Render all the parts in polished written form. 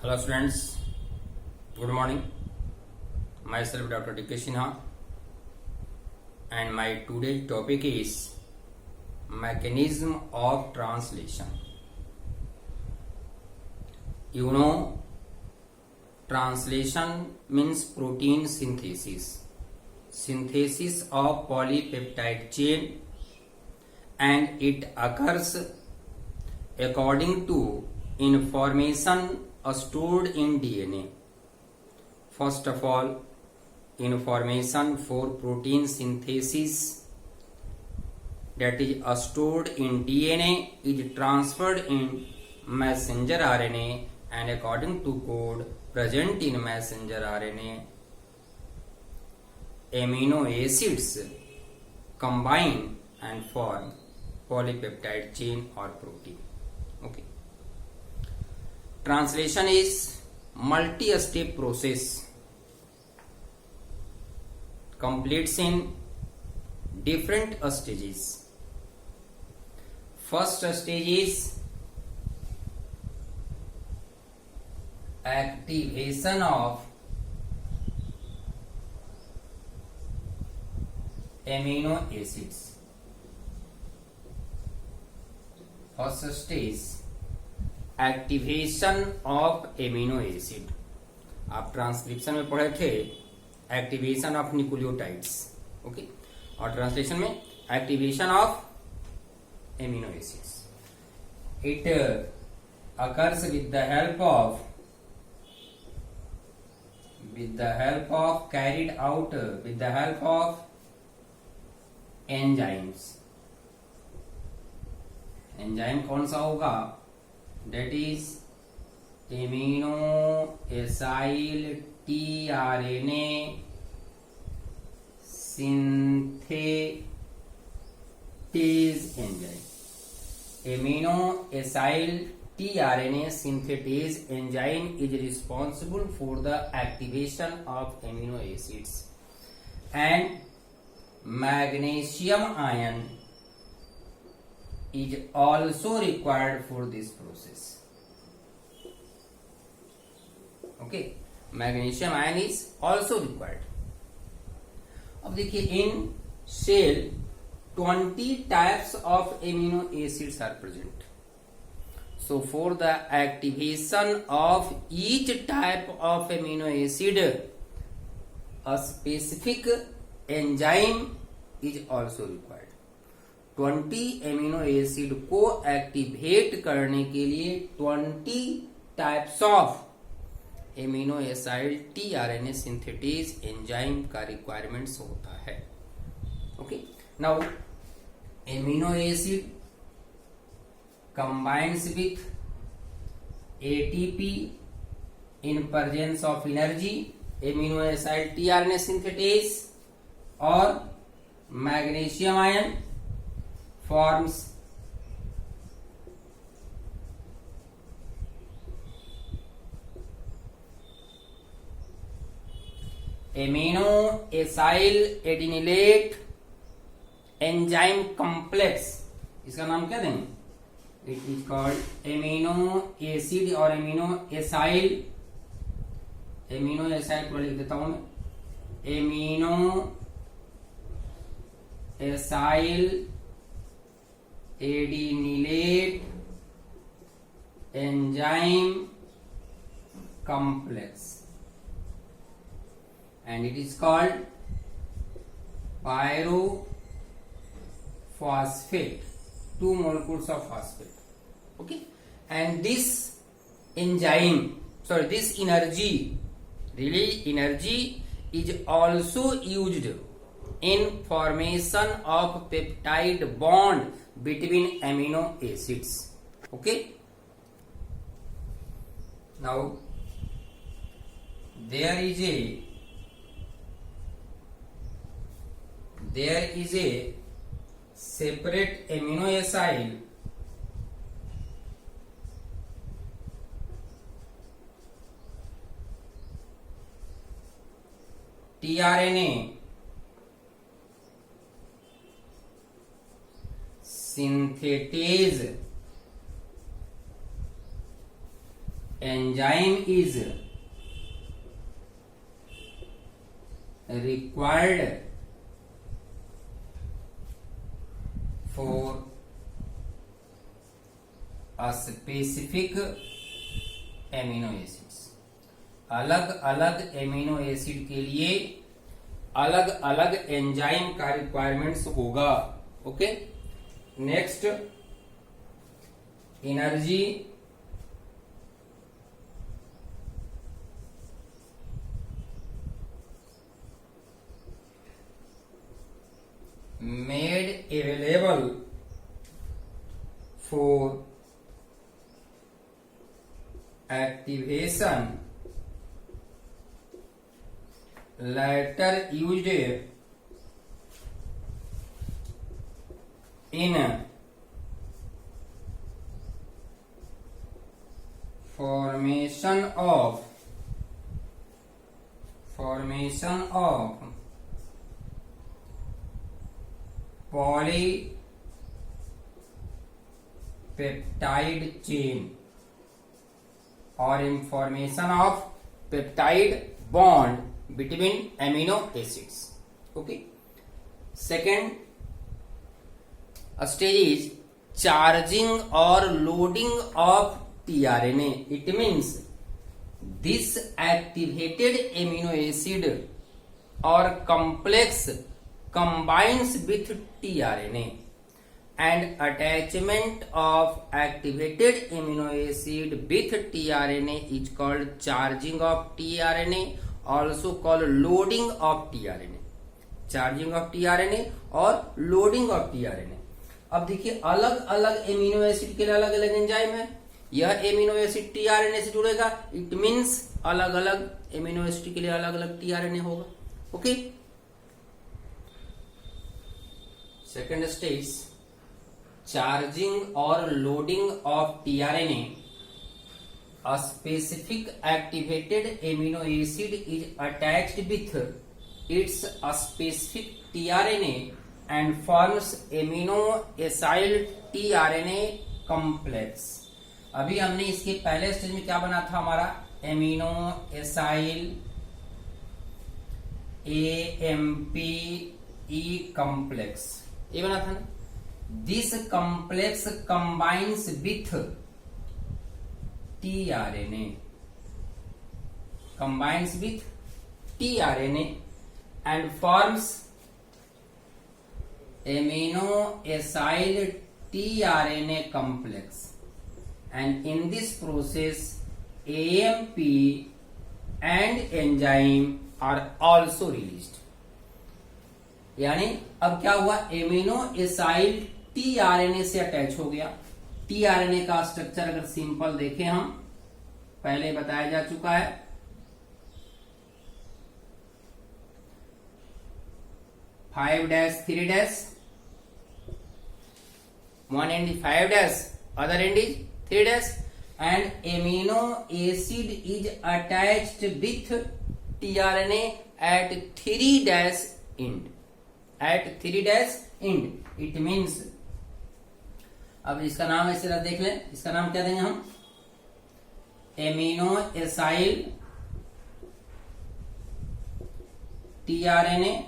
Hello students, good morning. Myself Dr. D.K. Sinha and my today's topic is mechanism of translation. You know, translation means protein synthesis of polypeptide chain, and it occurs according to information stored in DNA. First of all, information for protein synthesis that is stored in DNA is transferred in messenger RNA, and according to code present in messenger RNA, amino acids combine and form polypeptide chain or protein. Okay. Translation is multi-step process, completes in different stages. First stage is activation of amino acids. First stage activation of amino acid. आप transcription में पढ़े थे activation of nucleotides, okay, और translation में activation of amino acids. It occurs with the help of carried out with the help of enzymes. Enzyme कौन सा होगा? That is amino acyl tRNA synthetase enzyme. Amino acyl tRNA synthetase enzyme is responsible for the activation of amino acids, and magnesium ion is also required for this process. Okay, magnesium ion is also required. अब देखिए, in cell 20 types of amino acids are present. So for the activation of each type of amino acid, a specific enzyme is also required. 20 amino acid को activate करने के लिए 20 types of amino acid tRNA synthetase enzyme का requirements होता है. Okay, now amino acid combines with ATP in presence of energy. Amino acid tRNA synthetase और magnesium ion forms amino acyl adenylate enzyme complex. इसका नाम क्या देंगे? It is called amino acid और amino acyl. Amino acyl को लिख देता हूं मैं, amino acyl adenylate enzyme complex, and it is called pyrophosphate, 2 molecules of phosphate. Okay, and this energy is also used in formation of peptide bond between amino acids. Okay, now there is a separate amino acyl tRNA synthetase enzyme is required for a specific amino acids. अलग अलग amino acid के लिए अलग अलग enzyme का requirements होगा। Okay, next energy made available for activation later used in formation of polypeptide chain or in formation of peptide bond between amino acids. Okay, second stage is charging or loading of tRNA. It means this activated amino acid or complex combines with tRNA, and attachment of activated amino acid with tRNA is called charging of tRNA, also called loading of tRNA. Charging of tRNA और loading of tRNA। अब देखिए अलग अलग amino acid के लिए अलग अलग enzyme है। यह एमिनो एसिड tRNA से जुड़ेगा, इट मीन्स अलग अलग एमिनो एसिड के लिए अलग अलग tRNA होगा। Okay, second stage charging or loading of tRNA. A specific activated amino acid is attached with its specific tRNA and forms amino acyl tRNA complex. अभी हमने इसके पहले स्टेज में क्या बना था हमारा amino acyl AMP E complex, ये बना था ना। This complex combines with tRNA, and forms amino acyl tRNA complex, and in this process AMP and enzyme are also released. यानी अब क्या हुआ, एमिनो एसाइल tRNA से अटैच हो गया। tRNA का स्ट्रक्चर अगर सिंपल देखें हम, पहले बताया जा चुका है। 5'3', one end is 5', other end is 3', and amino acid is attached with tRNA at 3' end. It means, अब इसका नाम इस तरह देख लें, इसका नाम क्या देंगे हम, amino acyl tRNA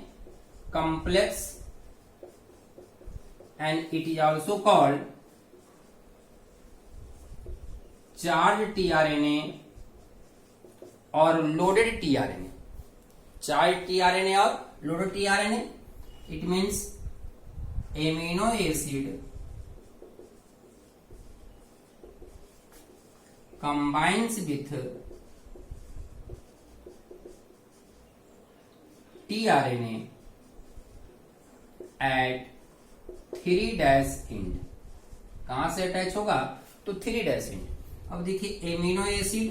complex, and it is also called charged tRNA or loaded tRNA. Charged tRNA or loaded tRNA, it means amino acid combines with tRNA at 3' end। कहां से अटैच होगा, तो 3' end। अब देखिए amino acid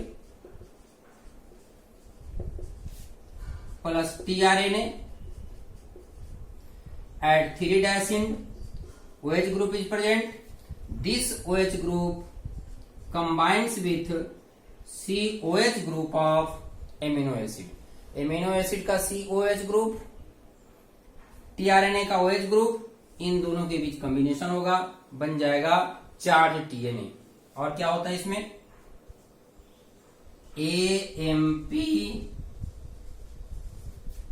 plus tRNA at 3' end, OH group is present. This OH group combines with COH group of amino acid. Amino acid का COH group, tRNA का OH group, इन दोनों के बीच कॉम्बिनेशन होगा, बन जाएगा चार्ज TNA। और क्या होता है इसमें, AMP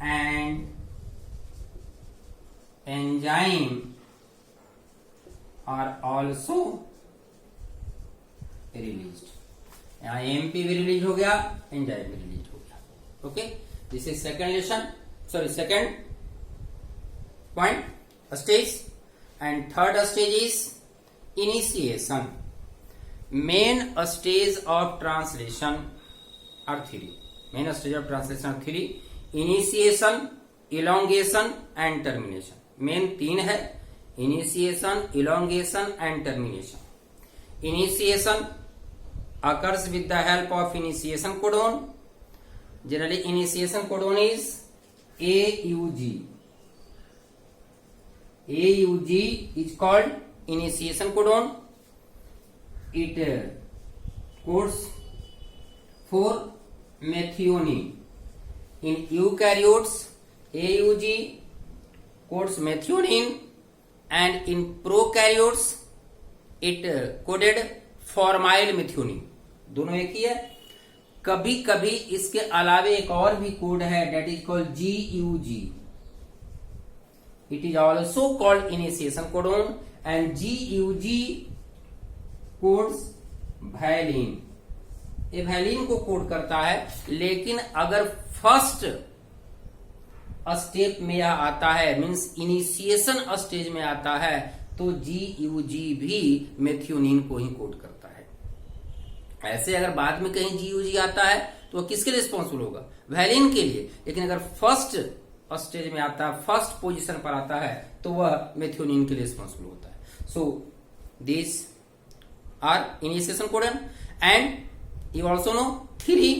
and enzyme are also released. यहाँ AMP भी रिलीज हो गया, एंजाइम भी रिलीज हो गया. Okay, this is second lesson, sorry second point stage. And third stage is initiation. Main stage of translation are three. Main stage of translation are three: initiation, elongation and termination. Main तीन है: initiation, elongation and termination. Initiation occurs with the help of initiation codon. Generally initiation codon is AUG. AUG is called initiation codon. It codes for methionine. In eukaryotes AUG codes methionine, and in prokaryotes it coded formyl methionine. दोनों एक ही है. कभी कभी इसके अलावे एक और भी कोड है, that is called GUG. It is also called initiation codon. And GUG codes valine. ये वैलिन को कोड करता है. लेकिन अगर फर्स्ट स्टेप में यह आता है, मीन्स इनिशिएशन स्टेज में आता है, तो GUG भी मेथियोनिन को ही कोड करता है. ऐसे अगर बाद में कहीं GUG आता है तो वह किसके लिए रिस्पॉन्सिबल होगा? वैलिन के लिए. लेकिन अगर फर्स्ट स्टेज में आता है, फर्स्ट पोजीशन पर आता है, तो वह मेथियोनिन के लिए रिस्पॉन्सिबल होता है. So this are initiation codon. And you also know three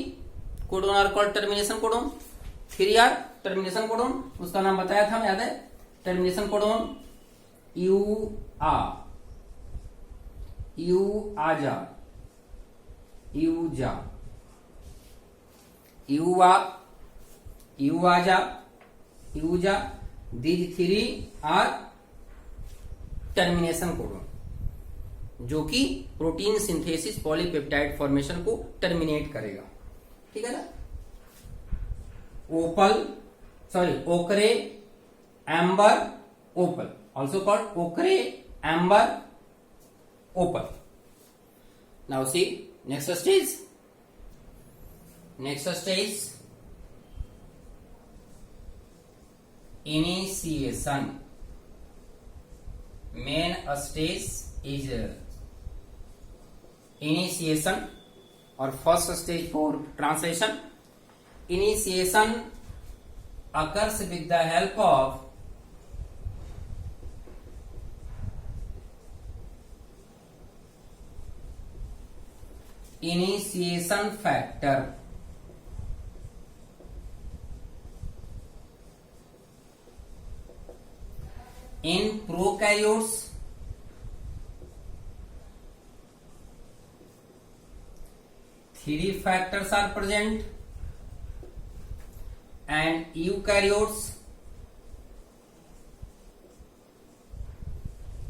codon are called termination codon. Three are termination codon. उसका नाम बताया था, याद है? टर्मिनेशन कोडोन आजा, यूजा, यूजा. These three are termination codon, जो कि प्रोटीन सिंथेसिस, पॉलीपेप्टाइड फॉर्मेशन को टर्मिनेट करेगा. ठीक है ना? Ochre, amber, opal, also called ochre, amber, opal. Now see next stage. Initiation. Main stage is initiation or first stage for translation. Initiation occurs with the help of initiation factor. In prokaryotes, three factors are present, and eukaryotes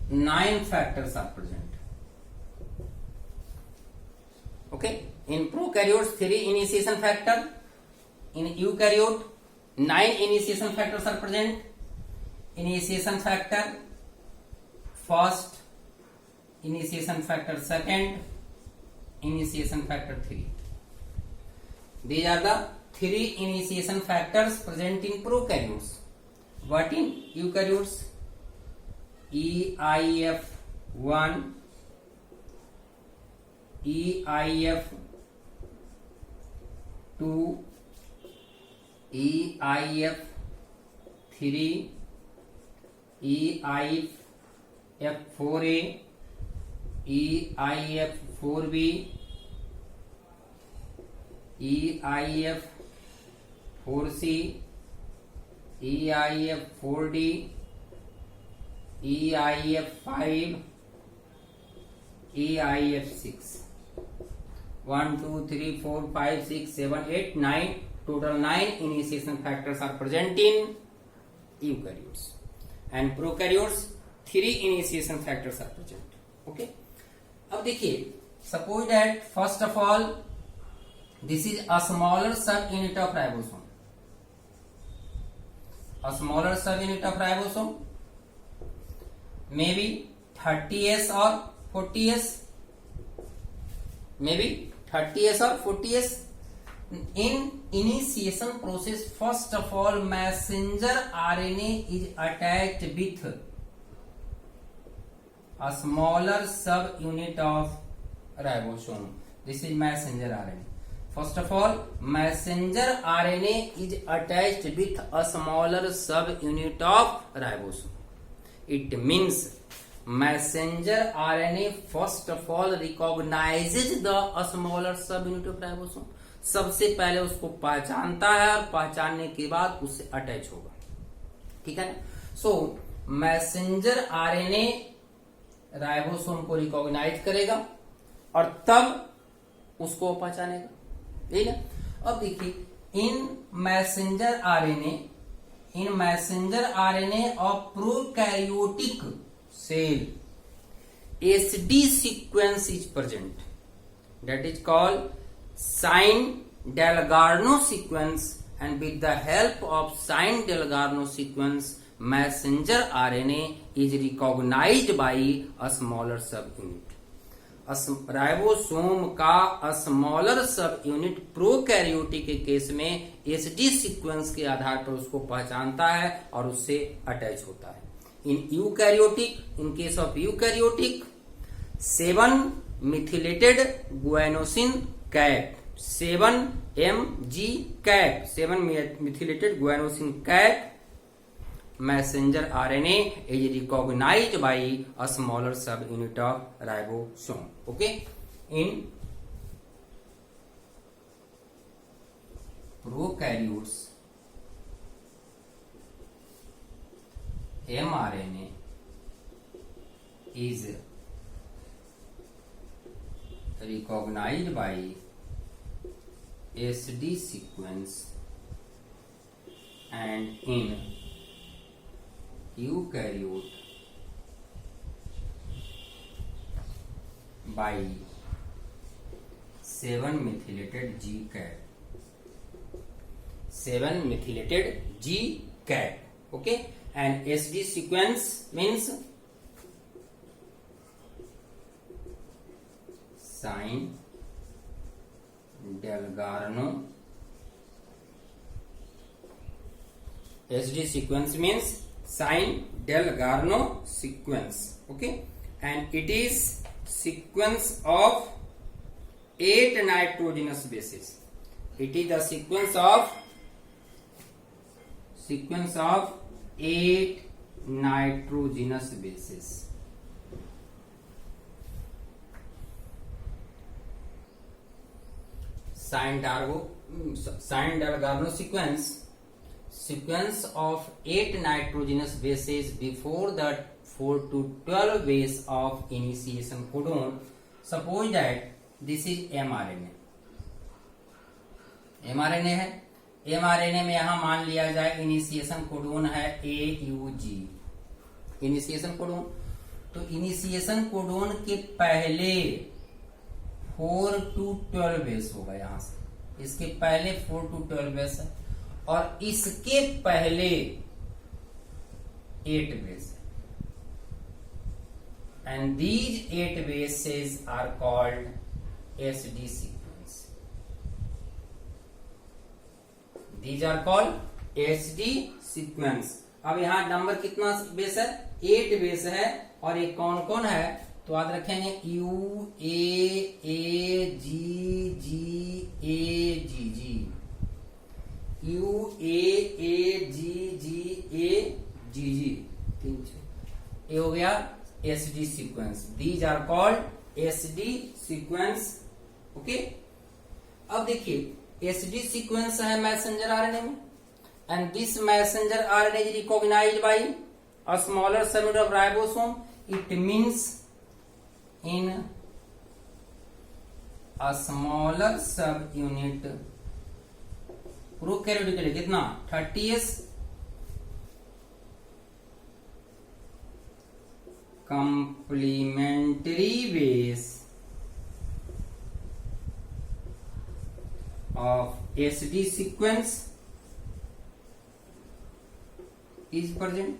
9 factors are present. Okay, in prokaryotes 3 initiation factor, in eukaryote 9 initiation factors are present. Initiation factor first, initiation factor second, initiation factor 3. These are the 3 initiation factors present in prokaryotes. What in eukaryotes? EIF1, EIF2, EIF3, EIF4A, EIF4B, EIF4C, EIF4D, EIF5, EIF6. 1, 2, 3, 4, 5, 6, 7, 8, 9. Total 9 initiation factors are present in eukaryotes. And prokaryotes 3 initiation factors are present. Okay. अब देखिए, suppose that first of all This is a smaller subunit of ribosome. A smaller subunit of ribosome, maybe 30S or 40S, maybe 30S or 40S. In initiation process, first of all, messenger RNA is attached with a smaller subunit of ribosome. This is messenger RNA. First of all, messenger RNA is attached with a smaller subunit of ribosome. It means messenger RNA first of all recognizes the smaller subunit of ribosome. सबसे पहले उसको पहचानता है और पहचानने के बाद उससे अटैच होगा, ठीक है ना। सो मैसेंजर आरएनए राइबोसोम को रिकॉग्नाइज करेगा और तब उसको पहचानेगा, ठीक है। अब देखिए in messenger RNA of prokaryotic cell SD sequence is present, that is called Sain-Dalgarno sequence, and with the help of Sain-Dalgarno sequence, messenger RNA is recognized by a smaller subunit. Ribosome का smaller सब unit prokaryotic के case में SD sequence के आधार पर उसको पहचानता है और उससे अटैच होता है। In eukaryotic, in case of eukaryotic 7 methylated guanosine cap, 7mg cap, 7 methylated guanosine cap messenger RNA is recognized by a smaller subunit of ribosome. Okay, in prokaryotes mRNA is recognized by SD sequence, and in eukaryote by 7 methylated G cap, 7 methylated G cap. Okay, and SD sequence means Sain-Dalgarno. SD sequence means Sain-Dalgarno sequence. Okay, and it is sequence of 8 nitrogenous bases. It is the sequence of 8 nitrogenous bases. Sain-Dalgarno sequence of 8 nitrogenous bases before the 4 to 12 base of initiation codon. Suppose that this is mRNA. mRNA है, mRNA में यहां मान लिया जाए initiation codon है AUG, initiation codon. तो initiation codon के पहले 4 to 12 बेस होगा, यहां से इसके पहले 4 to 12 बेस है और इसके पहले 8 बेस है, and these 8 bases are called SD sequence. These are called SD sequence. अब यहां नंबर कितना बेस है? 8 बेस है। और ये कौन कौन है तो याद रखेंगे U A G G A G G, U A G G A G G, ये हो गया SD sequence. These are called SD sequence. Okay, अब देखिए SD sequence है मैसेंजर आरएनए में, and this messenger RNA is recognized by a smaller subunit of ribosome. It means in a smaller subunit prokaryotic के लिए कितना 30S complementary base of SD sequence is present।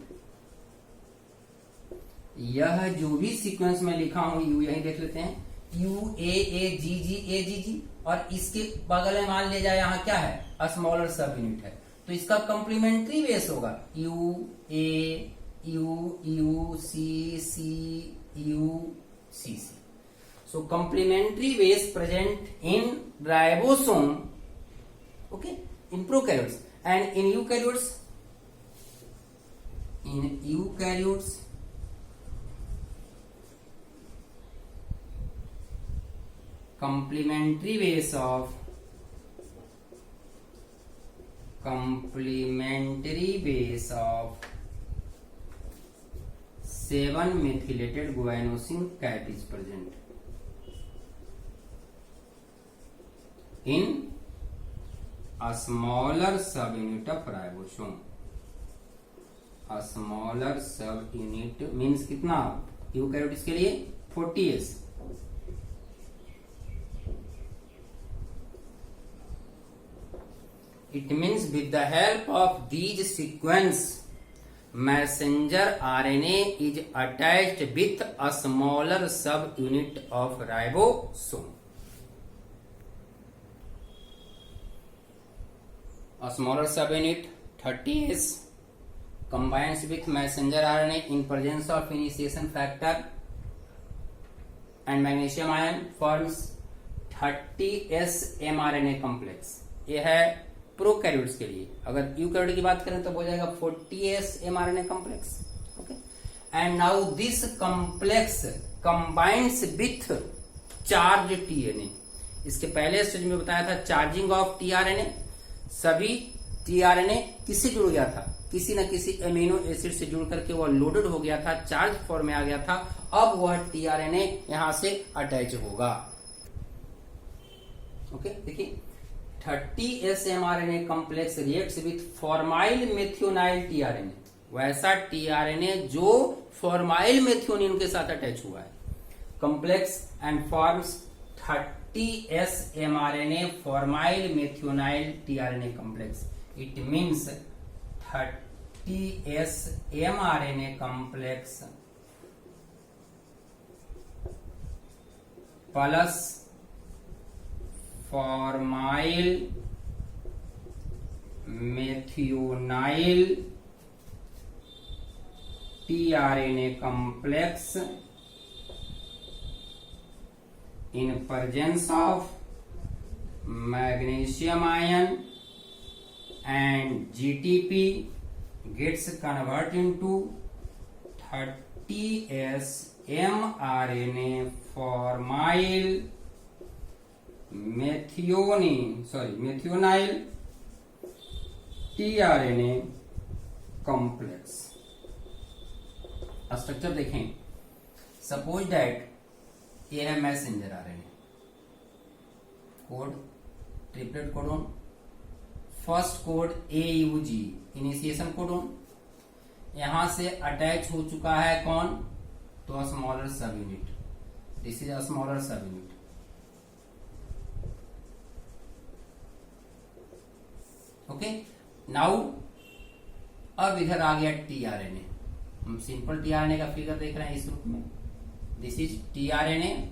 यह जो भी sequence में लिखा हूं यू, यही देख लेते हैं, यू ए जी, और इसके बगल में मान ले जाए यहां क्या है, स्मॉलर सब यूनिट है, तो इसका कंप्लीमेंट्री बेस होगा U A U C U C. So complementary base present in ribosome, okay, in prokaryotes, and in eukaryotes, complementary base of 7-methylated guanosine cat is present in a smaller subunit of ribosome। a smaller subunit means कितना, eukaryotes के लिए 40S। it means with the help of these sequence messenger RNA is attached with a smaller subunit of ribosome। A smaller subunit 30S combines with messenger RNA in presence of initiation factor and magnesium ion forms 30S mRNA complex। यह है prokaryotes के लिए। अगर eukaryote की बात करें तो हो जाएगा 40S mRNA complex। Okay, and now this complex combines with charged TNA। इसके पहले स्टेज में बताया था चार्जिंग ऑफ टीआरएनए। सभी टीआरएनए किससे जुड़ गया था, किसी न किसी एमिनो एसिड से जुड़ करके वह लोडेड हो गया था, चार्ज फॉर्म में आ गया था। अब वह टीआरएनए यहां से अटैच होगा। ओके, देखिए 30S mRNA complex reacts with formyl methionyl tRNA, वैसा टीआरएनए जो फॉर्माइल मेथियोनिन के साथ अटैच हुआ है, complex and forms 30S mRNA formyl methionine tRNA complex। It means 30S mRNA complex plus formyl methionine tRNA complex in presence of magnesium ion and GTP gets converted into 30S mRNA formyl methionine tRNA complex। Structure देखें, suppose that ये है messenger RNA code, triplet codon, first code AUG initiation codon, यहां से attach हो चुका है कौन, तो स्मॉलर सब unit, this is a smaller सब यूनिट। ओके, नाउ अब इधर आ गया टीआरएनए। हम सिंपल टीआरएनए का फिगर देख रहे हैं इस रूप में, दिस इज टीआरएनए,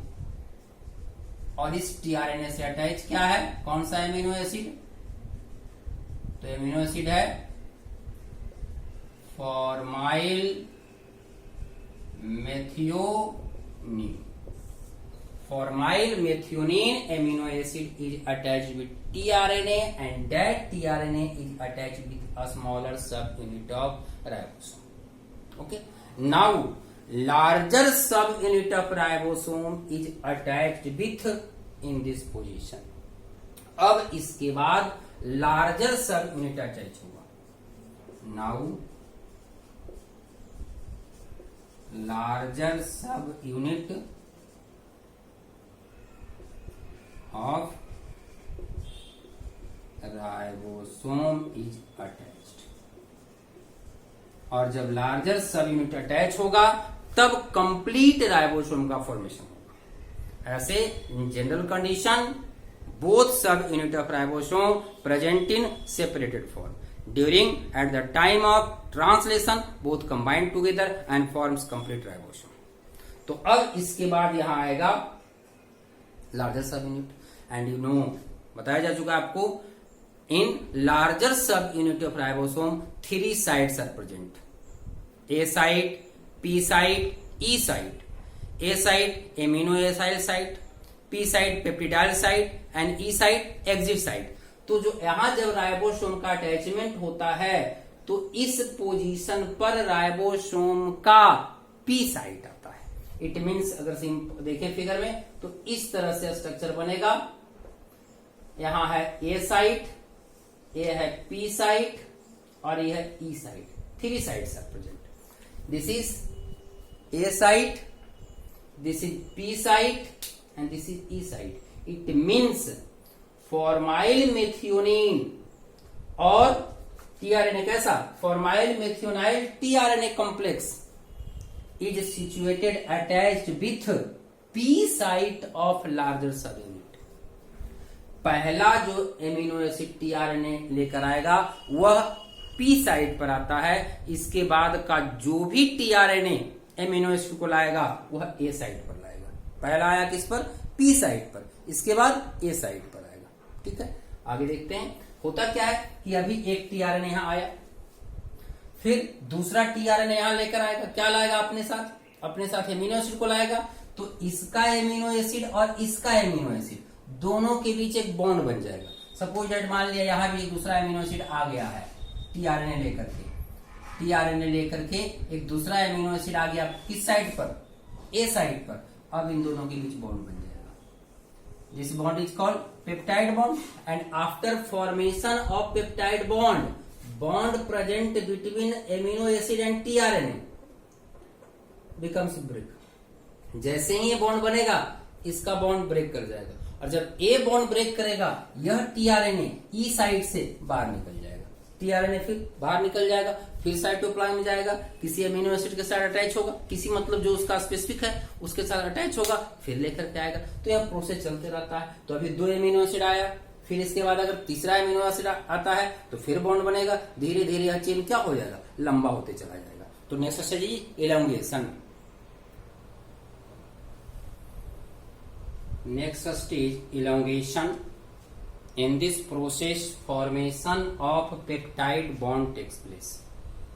और इस टीआरएनए से अटैच क्या है, कौन सा एमिनो एसिड, तो एमिनो एसिड है formyl methionine. Formyl methionine amino acid is attached with tRNA and that tRNA is attached with a smaller subunit of ribosome. Okay, now larger subunit of ribosome is attached with in this position। अब इसके बाद larger subunit attach होगा। now larger subunit of ribosome is attached। और जब larger सब unit attach होगा तब complete ribosome का फॉर्मेशन होगा। ऐसे in general condition both sub-unit of ribosome present in separated form. During at the time of translation, both combine together and forms complete ribosome. तो अब इसके बाद यहां आएगा लार्जर सब यूनिट एंड यू नो बताया जा चुका है आपको in larger subunit of ribosome 3 sites are present. A site, P site, E site. A site amino acyl site, P site peptidyl site and E site exit site. तो जो यहां जब ribosome का अटैचमेंट होता है तो इस position पर राइबोसोम का P साइट आता है. इट मीन्स अगर देखें फिगर में तो इस तरह से स्ट्रक्चर बनेगा. यहां है A साइट, ये है P साइट और ये है E site. 3 sites are present. This is A site, this is P site and this is E site. It means formyl methionine और tRNA कैसा formyl methionine tRNA complex is situated attached with P site of larger subunit. पहला जो amino acid tRNA लेकर आएगा वह P site पर आता है. इसके बाद का जो भी tRNA एमिनो एसिड को लाएगा वह A साइट पर लाएगा. पहला आया किस पर P साइट पर, इसके बाद A साइट पर आएगा. ठीक है, आगे देखते हैं होता क्या है कि अभी एक tRNA यहां आया, फिर दूसरा tRNA यहां लेकर आएगा. क्या लाएगा अपने साथ एमिनो एसिड को लाएगा. तो इसका एमिनो एसिड और इसका एमिनो एसिड दोनों के बीच एक बॉन्ड बन जाएगा. सपोज दैट मान लिया यहां भी दूसरा एमिनो एसिड आ गया है tRNA लेकर के एक दूसरा एमिनो एसिड आ गया किस साइड पर A साइड पर. अब इन दोनों के बीच बॉन्ड बन जाएगा. This bond is called peptide bond and after formation of peptide bond present between amino acid and tRNA becomes break. जैसे ही ये बॉन्ड बनेगा इसका बॉन्ड ब्रेक कर जाएगा और जब A बॉन्ड ब्रेक करेगा यह tRNA E साइड से बाहर निकल जाएगा. tRNA फिर बाहर निकल जाएगा, फिर साइटोप्लाज्म में जाएगा, किसी अमीनो एसिड के साथ अटैच होगा, किसी मतलब जो उसका स्पेसिफिक है उसके साथ अटैच होगा, फिर लेकर के आएगा. तो यह प्रोसेस चलते रहता है. तो अभी 2 एमिनो एसिड आया, फिर इसके बाद अगर तीसरा एमिनो एसिड आता है तो फिर बॉन्ड बनेगा. धीरे धीरे यह चेन क्या हो जाएगा, लंबा होते चला जाएगा. तो next stage elongation. Next stage elongation. In this process, formation of peptide bond takes place.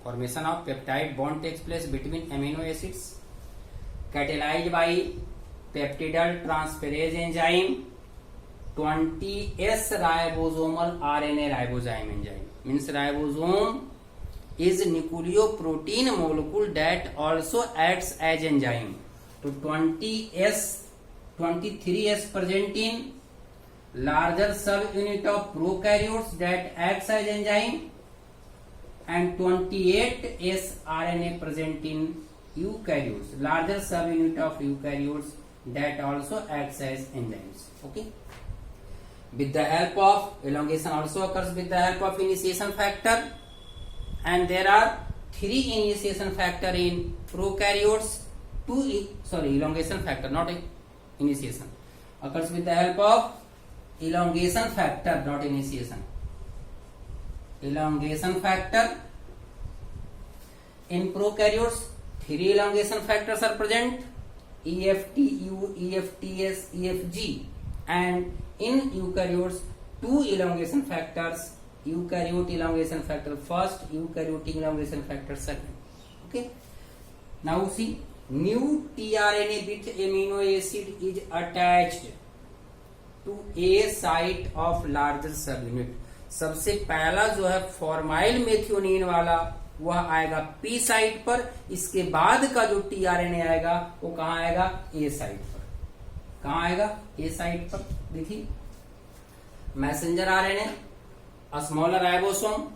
Formation of peptide bond takes place between amino acids, catalyzed by peptidyl transferase enzyme, 20S ribosomal RNA ribozyme enzyme. Means ribosome is nucleoprotein molecule that also acts as enzyme. So 23S present in larger subunit of prokaryotes that acts as enzyme and 28S RNA present in eukaryotes, larger subunit of eukaryotes that also acts as enzymes. Okay. With the help of elongation also occurs with the help of initiation factor, and there are 3 initiation factor in prokaryotes. Elongation factor, not initiation, occurs with the help of elongation factor, not initiation. Elongation factor in prokaryotes 3 elongation factors are present: EFTU, EFTS, EFG, and in eukaryotes 2 elongation factors: eukaryote elongation factor first, eukaryotic elongation factor second. Okay, now see, new tRNA with amino acid is attached to A site of larger subunit. सबसे पहला जो है formyl methionine वाला वह आएगा P site पर. इसके बाद का जो tRNA आएगा वो कहाँ आएगा, A साइट पर. कहाँ आएगा, A साइट पर. देखिए, messenger RNA, smaller ribosome,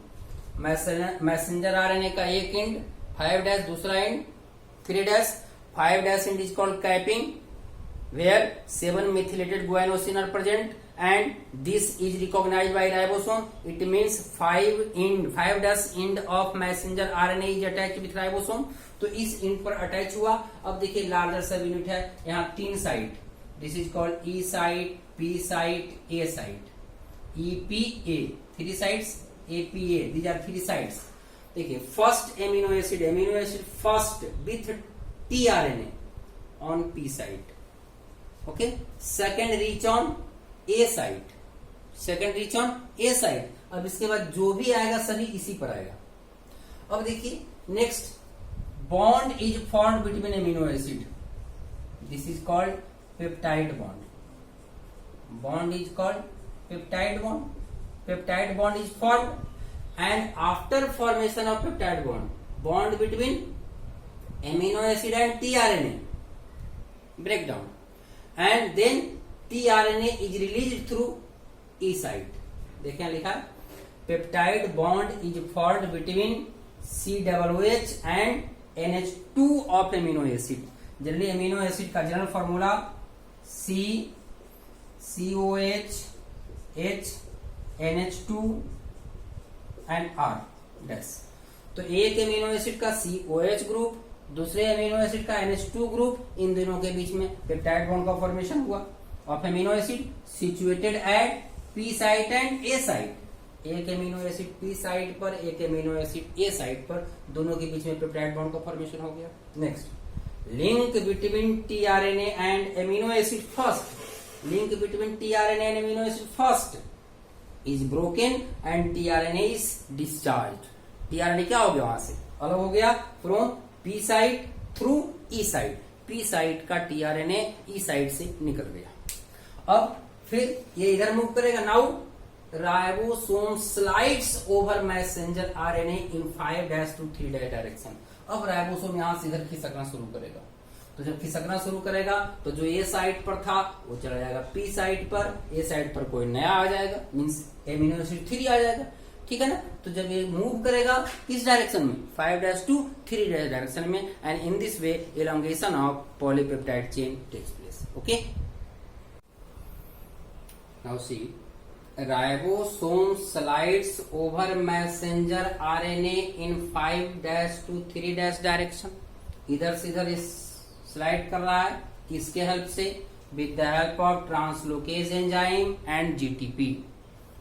messenger RNA का एक एंड 5' दूसरा and 3'. 5' end is called capping, where 7 methylated guanosine are present, and this is recognized by ribosome. It means 5' end of messenger RNA is attached with ribosome. तो इस and पर attach हुआ. अब देखिए larger सब यूनिट है, यहाँ 3 site. This is called E site, P site, A site, EPA, 3 sites, APA, these are 3 sites. देखिए first amino acid first with tRNA on P site, okay. Second reach on A site, अब इसके बाद जो भी आएगा सभी इसी पर आएगा. अब देखिए next, bond is formed between amino acid, this is called peptide bond. Bond is called peptide bond. Peptide bond is formed, and after formation of peptide bond between amino acid and tRNA break down, and then tRNA is released through E site. देखें लिखा peptide bond is formed between COOH and NH2 of amino acid. Generally amino acid का general formula COH, H, NH2 and R dash. तो एक amino acid का COH group, दूसरे amino acid का NH2 group, इन दोनों के बीच में पेप्टाइड बॉन्ड का फॉर्मेशन हुआ of amino acid situated at P site and A site. एक एमिनो एसिड P साइट पर, एक एमिनो एसिड A साइट पर, दोनों के बीच में पेप्टाइड बॉन्ड का फॉर्मेशन हो गया. Next, link between tRNA and amino acid first. Link between tRNA and amino acid first is broken and tRNA is discharged. tRNA क्या हो गया, वहां से अलग हो गया from P site through E site. P site का tRNA E site से निकल गया. अब फिर ये इधर मूव करेगा. Now ribosome slides over messenger RNA in 5' to 3' direction. अब राइबोसोम यहां से इधर खिसकना शुरू करेगा. तो जब खिसकना शुरू करेगा तो जो ए साइट पर था वो चला जाएगा पी साइट पर, ए साइट पर कोई नया आ जाएगा, मींस एमिनो एसिड 3 आ जाएगा. ठीक है ना. तो जब ये मूव करेगा किस डायरेक्शन में, 5' to 3' डायरेक्शन में, and in this way elongation of polypeptide chain takes place. Okay, now see, ribosome slides over messenger RNA in 5' to 3' direction. इधर से इधर इस स्लाइड कर रहा है, किसके हेल्प से, with the help of translocase enzyme and GTP.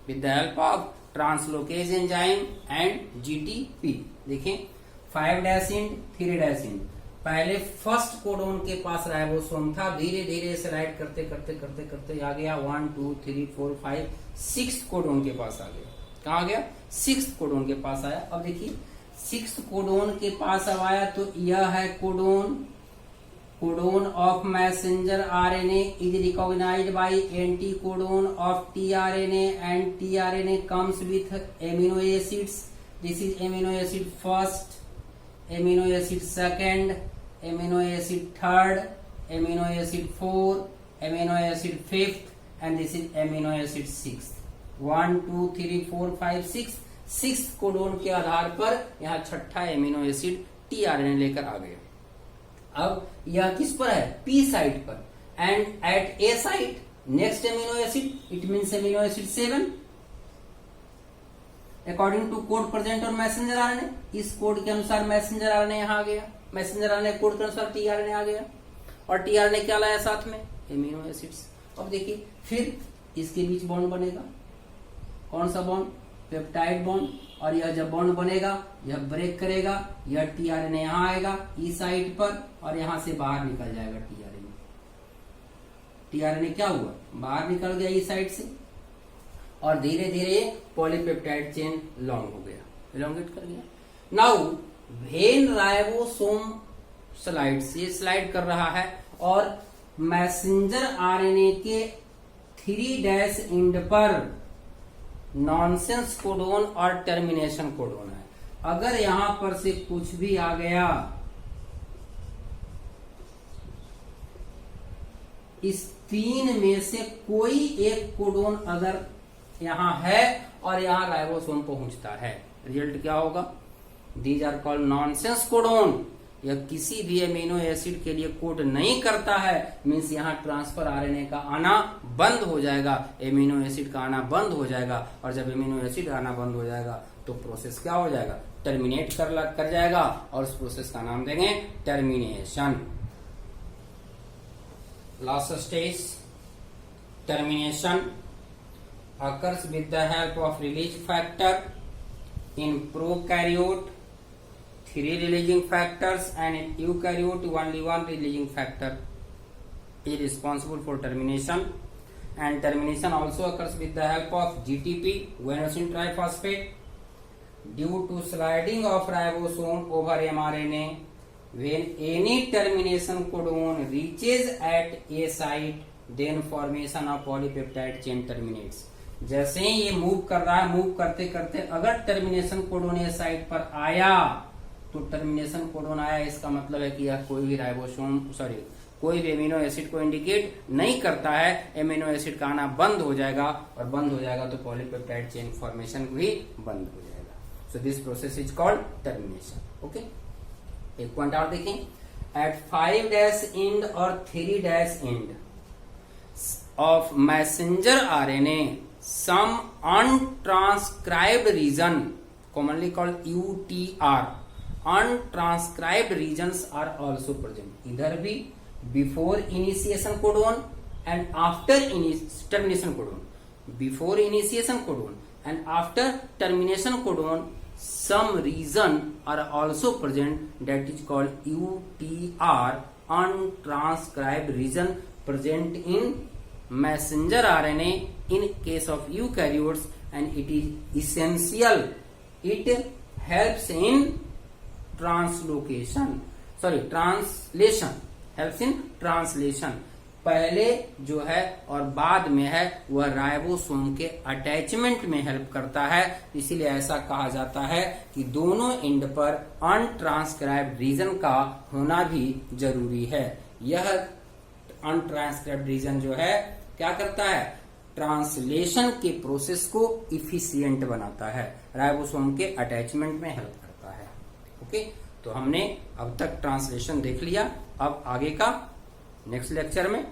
With the help of translocase enzyme and GTP. देखें 5' इंड 3' पहले फर्स्ट कोडोन के पास राइबोसोम था, धीरे धीरे स्लाइड करते करते करते करते आ गया 1 2 3 4 5 6 कोडोन के पास आ गया. कहा गया, 6 कोडोन के पास आया. अब देखिए 6 कोडोन के पास अब आया तो यह है codon of messenger RNA is recognized by anticodon of tRNA, and tRNA comes with amino acids. This is amino acid first, amino acid second, amino acid third, amino acid fourth, amino acid fifth, and this is amino acid sixth. 1 2 3 4 5 6 6 codon के आधार पर यहाँ छठा amino acid tRNA लेकर आ गया. अब यह किस पर है, P साइट पर, and at A site next amino acid, it means amino acid 7 according to code present on messenger RNA. इस कोड के अनुसार मैसेंजर आरएनए यहाँ आ गया, मैसेंजर आरएनए कोड के अनुसार tRNA आ गया, और tRNA क्या लाया साथ में, एमिनो एसिड्स. अब देखिए फिर इसके बीच बॉन्ड बनेगा, कौन सा बॉन्ड, पेप्टाइड बॉन्ड. और यह जब बॉन्ड बनेगा यह ब्रेक करेगा, यह tRNA यहाँ आएगा ई साइट पर, और यहां से बाहर निकल जाएगा tRNA. tRNA क्या हुआ, बाहर निकल गया ई साइट से, और धीरे धीरे पॉलीपेप्टाइड चेन लॉन्ग हो गया, एलोंगेट कर गया. नाउ व्हेन राइबोसोम स्लाइड्स, ये स्लाइड कर रहा है, और मैसेंजर आरएनए के 3' एंड पर नॉनसेंस कोडोन और टर्मिनेशन कोडोन है. अगर यहां पर से कुछ भी आ गया, इस 3 में से कोई एक कोडोन अगर यहां है और यहां राइबोसोम पहुंचता है, रिजल्ट क्या होगा, these are called nonsense codon. यह किसी भी एमिनो एसिड के लिए कोड नहीं करता है, मीन्स यहाँ ट्रांसफर आरएनए का आना बंद हो जाएगा, एमिनो एसिड का आना बंद हो जाएगा. और जब एमिनो एसिड आना बंद हो जाएगा तो प्रोसेस क्या हो जाएगा, टर्मिनेट कर जाएगा, और उस प्रोसेस का नाम देंगे termination. Last stage termination occurs with the help of release factor in prokaryote, 3 releasing factors, and in eukaryote only 1 releasing factor is responsible for termination. And termination also occurs with the help of GTP, guanosine triphosphate, due to sliding of ribosome over mRNA. When any termination codon reaches at a site, then formation of polypeptide chain terminates. जैसे ही ये move कर रहा है, move करते करते अगर termination codon ये साइट पर आया तो टर्मिनेशन कोडोन आया, इसका मतलब है कि यह कोई भी राइबोसोम कोई भी एमिनो एसिड को इंडिकेट नहीं करता है, एमिनो एसिड का आना बंद हो जाएगा, और बंद हो जाएगा तो पॉलीपेप्टाइड चेन फॉर्मेशन भी बंद हो जाएगा. So this process is called termination. Okay, एक पॉइंट और देखें. एट 5' एंड और 3' end of messenger RNA some untranscribed region commonly called UTR, untranscribed regions are also present. इधर भी before initiation codon and after termination codon, before initiation codon and after termination codon some region are also present, that is called UTR, untranscribed region present in messenger RNA in case of eukaryotes, and it is essential. It helps in translation, helps in translation. पहले जो है और बाद में है वह ribosome के attachment में हेल्प करता है, इसीलिए ऐसा कहा जाता है कि दोनों एंड पर अनट्रांसक्राइब्ड रीजन का होना भी जरूरी है. यह अनट्रांसक्राइब्ड रीजन जो है क्या करता है, ट्रांसलेशन के प्रोसेस को इफिशिएंट बनाता है, राइबोसोम के अटैचमेंट में हेल्प करता है. ओके, तो हमने अब तक ट्रांसलेशन देख लिया. अब आगे का नेक्स्ट लेक्चर में